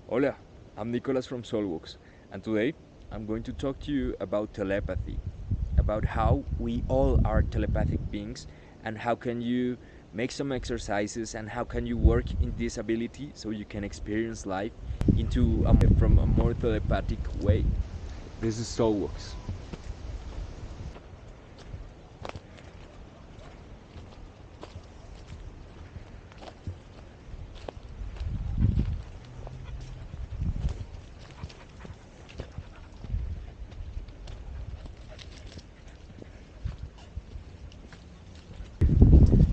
Hola, I'm Nicolas from SoulWalks, and today I'm going to talk to you about telepathy, about how we all are telepathic beings, and how can you make some exercises and how can you work in this ability so you can experience life from a more telepathic way. This is SoulWalks.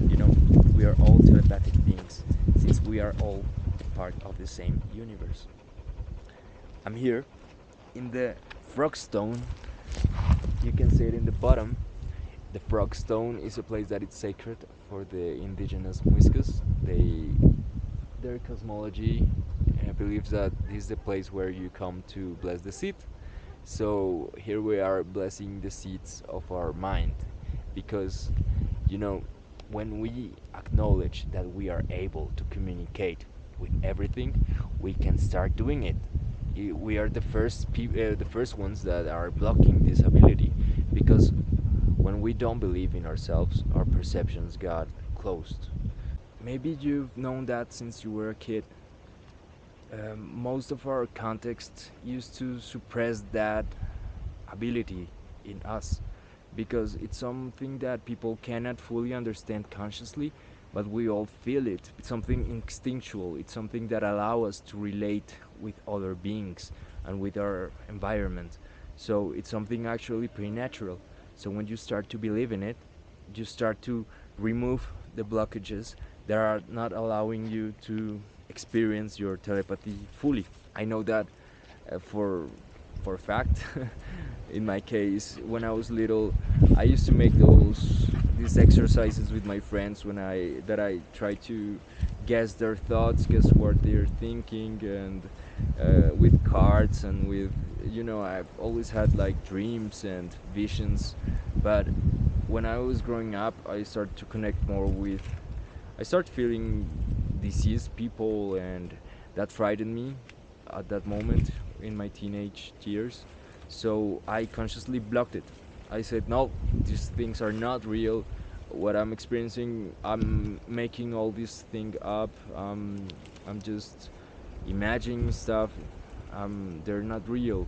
You know, we are all telepathic beings since we are all part of the same universe. I'm here in the frog stone. You can see it in the bottom. The frog stone is a place that is sacred for the indigenous Muiscas. Their cosmology believes that this is the place where you come to bless the seed. So here we are blessing the seeds of our mind, because you know, when we acknowledge that we are able to communicate with everything, we can start doing it. We are the first ones that are blocking this ability, because when we don't believe in ourselves, our perceptions got closed. Maybe you've known that since you were a kid. Most of our context used to suppress that ability in us, because it's something that people cannot fully understand consciously, but we all feel it. It's something instinctual. It's something that allows us to relate with other beings and with our environment. So it's something actually pretty natural. So when you start to believe in it, you start to remove the blockages that are not allowing you to experience your telepathy fully. I know that for a fact. In my case, when I was little, I used to make these exercises with my friends I try to guess their thoughts, guess what they're thinking, and with cards and with, I've always had like dreams and visions. But when I was growing up, I started to connect more with. I started feeling diseased people, and that frightened me at that moment in my teenage years. So I consciously blocked it. I said, no, these things are not real. What I'm experiencing, I'm making all this thing up. I'm just imagining stuff. They're not real.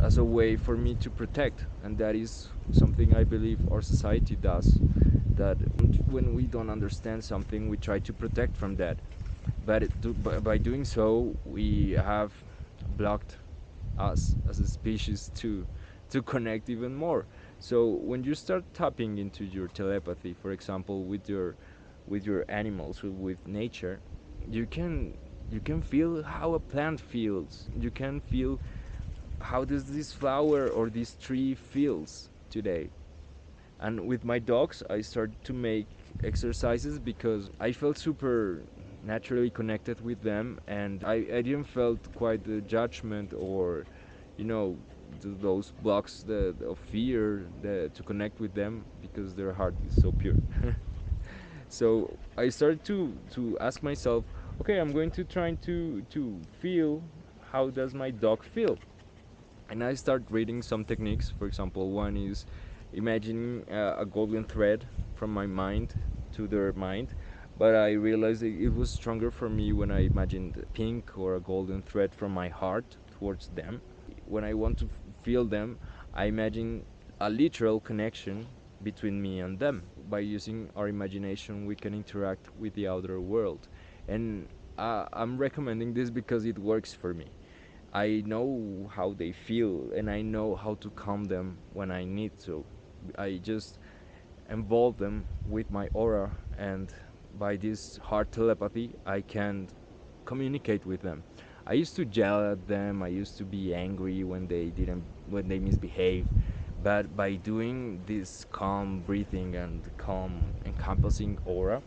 As a way for me to protect, and that is something I believe our society does. That when we don't understand something, we try to protect from that. By doing so, we have blocked us as a species to connect even more. So when you start tapping into your telepathy, for example, with your animals, with nature, you can feel how a plant feels. You can feel how does this flower or this tree feels today. And with my dogs, I started to make exercises because I felt super naturally connected with them, and I didn't felt quite the judgment or, you know, those blocks of fear to connect with them, because their heart is so pure. So I started to ask myself, okay, I'm going to try to feel how does my dog feel. And I start reading some techniques. For example, one is imagining a golden thread from my mind to their mind, but I realized it was stronger for me when I imagined pink or a golden thread from my heart towards them. When I want to feel them, I imagine a literal connection between me and them. By using our imagination, we can interact with the outer world. And I'm recommending this because it works for me. I know how they feel, and I know how to calm them when I need to. I just involve them with my aura, and by this heart telepathy, I can communicate with them. I used to yell at them. I used to be angry when they misbehave. But by doing this calm breathing and calm encompassing aura,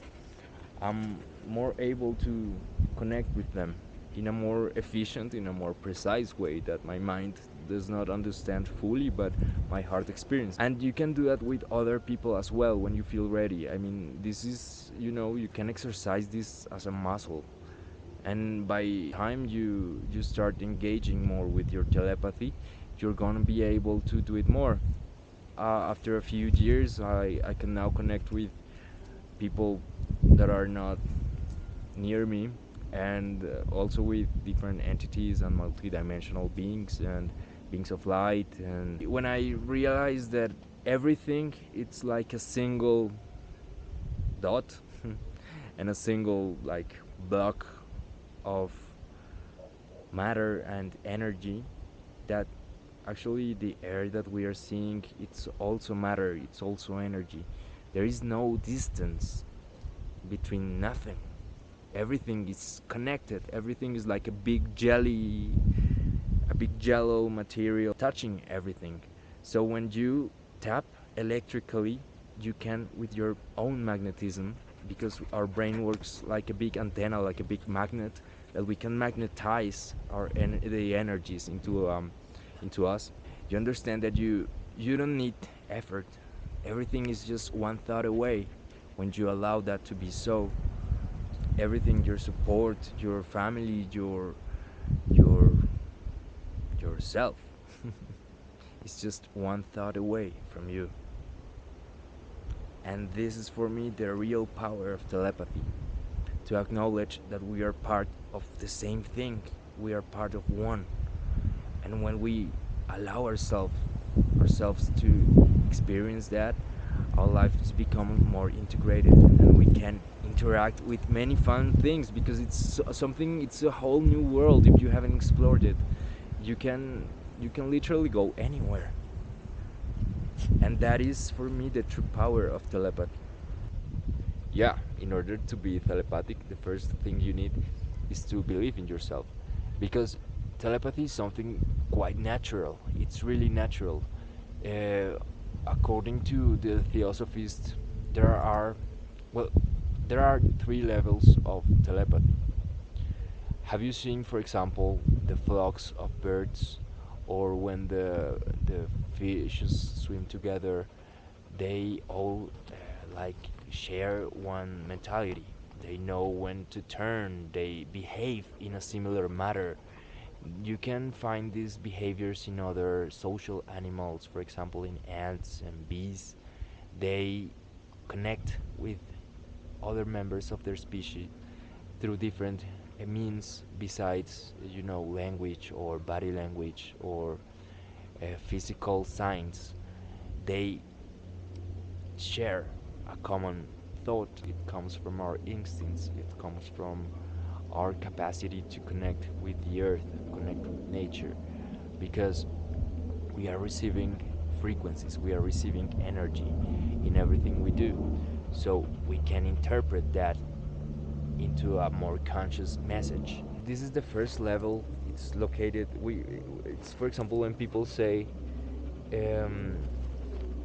I'm more able to connect with them in a more efficient, in a more precise way that my mind does not understand fully, but my heart experience. And you can do that with other people as well when you feel ready. I mean, this is, you can exercise this as a muscle. And by time you start engaging more with your telepathy, you're gonna be able to do it more. After a few years, I can now connect with people that are not near me, and also with different entities and multidimensional beings and beings of light. And when I realized that everything, it's like a single dot and a single like block of matter and energy, that actually the air that we are seeing, it's also matter, it's also energy. There is no distance between nothing. Everything is connected. Everything is like a big jelly, a big jello material touching everything. So when you tap electrically, you can, with your own magnetism, because our brain works like a big antenna, like a big magnet, that we can magnetize the energies into us. You understand that you don't need effort. Everything is just one thought away. When you allow that to be so, everything, your support, your family, your yourself is just one thought away from you. And this is for me the real power of telepathy, to acknowledge that we are part of the same thing, we are part of one. And when we allow ourselves to experience that, our life is becoming more integrated, and we can interact with many fun things, because it's something, it's a whole new world. If you haven't explored it, you can literally go anywhere. And that is for me the true power of telepathy. Yeah, in order to be telepathic, the first thing you need is to believe in yourself, because telepathy is something quite natural. It's really natural. uh, According to the Theosophists, there are, well, there are three levels of telepathy. Have you seen, for example, the flocks of birds, or when the fishes swim together? They all like share one mentality. They know when to turn. They behave in a similar manner. You can find these behaviors in other social animals, for example, in ants and bees. They connect with other members of their species through different means besides, language or body language or physical signs. They share a common thought. It comes from our instincts, it comes from our capacity to connect with the earth, connect with nature, because we are receiving frequencies, we are receiving energy in everything we do. So we can interpret that into a more conscious message. This is the first level. It's located. It's, for example, when people say, um,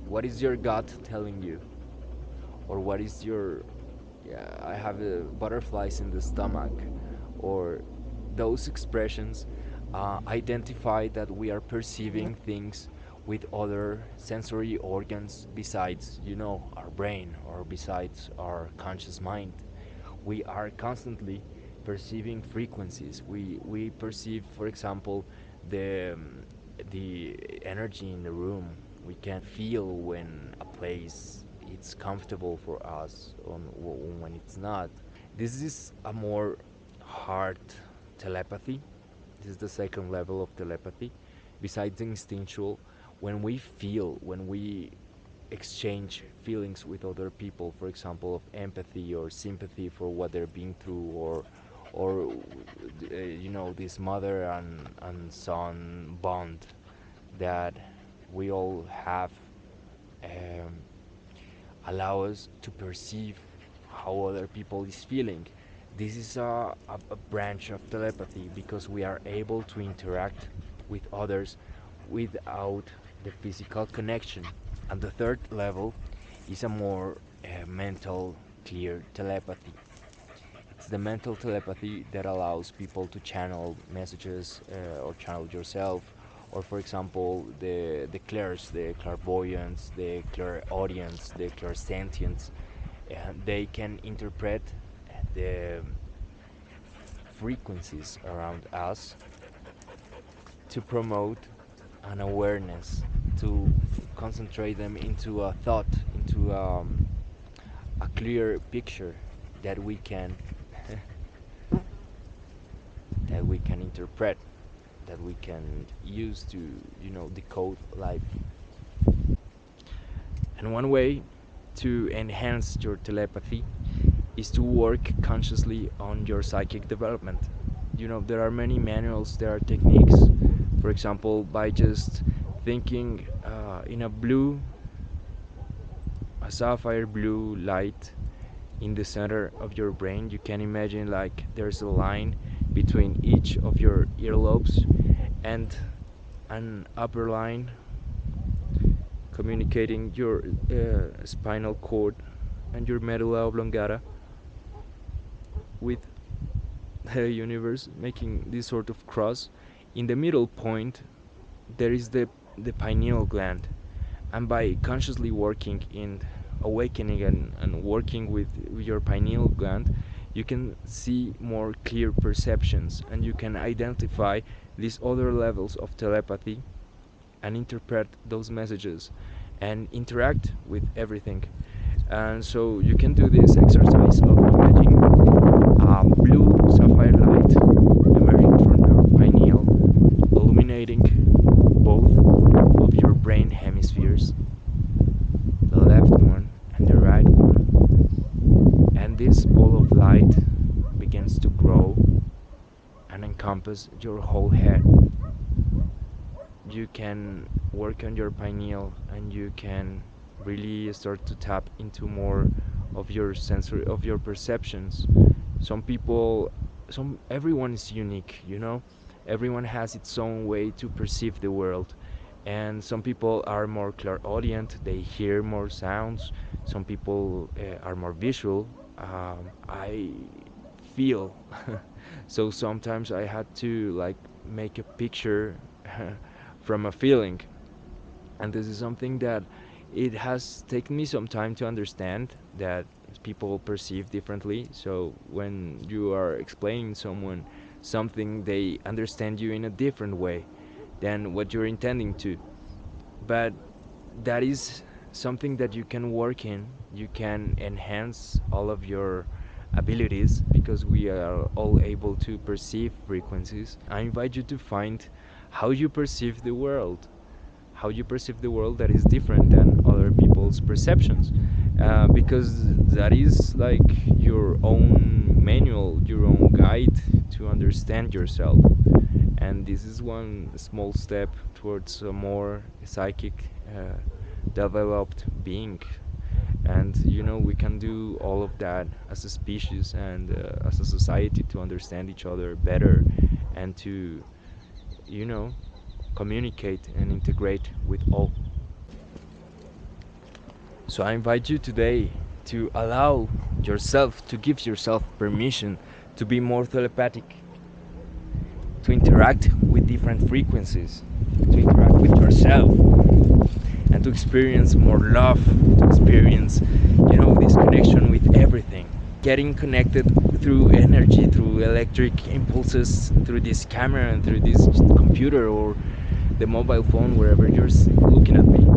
"What is your gut telling you?" or "What is your, yeah, I have butterflies in the stomach," or those expressions identify that we are perceiving things with other sensory organs besides, our brain, or besides our conscious mind. We are constantly perceiving frequencies. We perceive, for example, the energy in the room. We can feel when a place it's comfortable for us, when it's not. This is a more hard telepathy. This is the second level of telepathy. Besides the instinctual, when we feel, when we exchange feelings with other people, for example, of empathy or sympathy for what they're being through, or this mother and son bond that we all have, um, allow us to perceive how other people is feeling. This is a branch of telepathy, because we are able to interact with others without the physical connection. And the third level is a more mental, clear telepathy. It's the mental telepathy that allows people to channel messages, or channel yourself, or, for example, the clairs, the clairvoyants, the clairaudience, the clairsentients. They can interpret the frequencies around us to promote an awareness, to concentrate them into a thought, into a clear picture that we can that we can interpret, that we can use to, decode life. And one way to enhance your telepathy is to work consciously on your psychic development. There are many manuals, there are techniques. For example, by just thinking in a sapphire blue light in the center of your brain, you can imagine like there's a line between each of your earlobes and an upper line communicating your spinal cord and your medulla oblongata with the universe, making this sort of cross. In the middle point there is the pineal gland, and by consciously working in awakening and working with your pineal gland, you can see more clear perceptions, and you can identify these other levels of telepathy and interpret those messages and interact with everything. And so you can do this exercise of imagining blue sapphire light emerging from your pineal, illuminating both of your brain hemispheres, the left one and the right one. And this ball of light begins to grow and encompass your whole head. You can work on your pineal, and you can really start to tap into more of your sensory, of your perceptions. Everyone is unique, everyone has its own way to perceive the world, and some people are more clairaudient, they hear more sounds. Some people are more visual. I feel so sometimes I had to like make a picture from a feeling, and this is something that it has taken me some time to understand, that people perceive differently. So when you are explaining someone something, they understand you in a different way than what you're intending to. But that is something that you can work in. You can enhance all of your abilities, because we are all able to perceive frequencies. I invite you to find how you perceive the world, that is different than other people's perceptions, because that is like your own manual, your own guide to understand yourself. And this is one small step towards a more psychic developed being. And we can do all of that as a species and as a society to understand each other better, and to communicate and integrate with all. So I invite you today to allow yourself, to give yourself permission to be more telepathic, to interact with different frequencies, to interact with yourself, and to experience more love, to experience, this connection with everything. Getting connected through energy, through electric impulses, through this camera and through this computer or the mobile phone, wherever you're looking at me.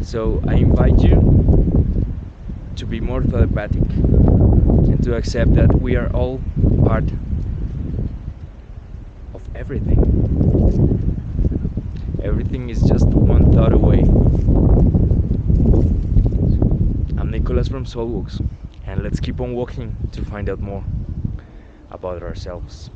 So I invite you to be more telepathic, and to accept that we are all part of everything. Everything is just one thought away. I'm Nicholas from SoulWalks, and let's keep on walking to find out more about ourselves.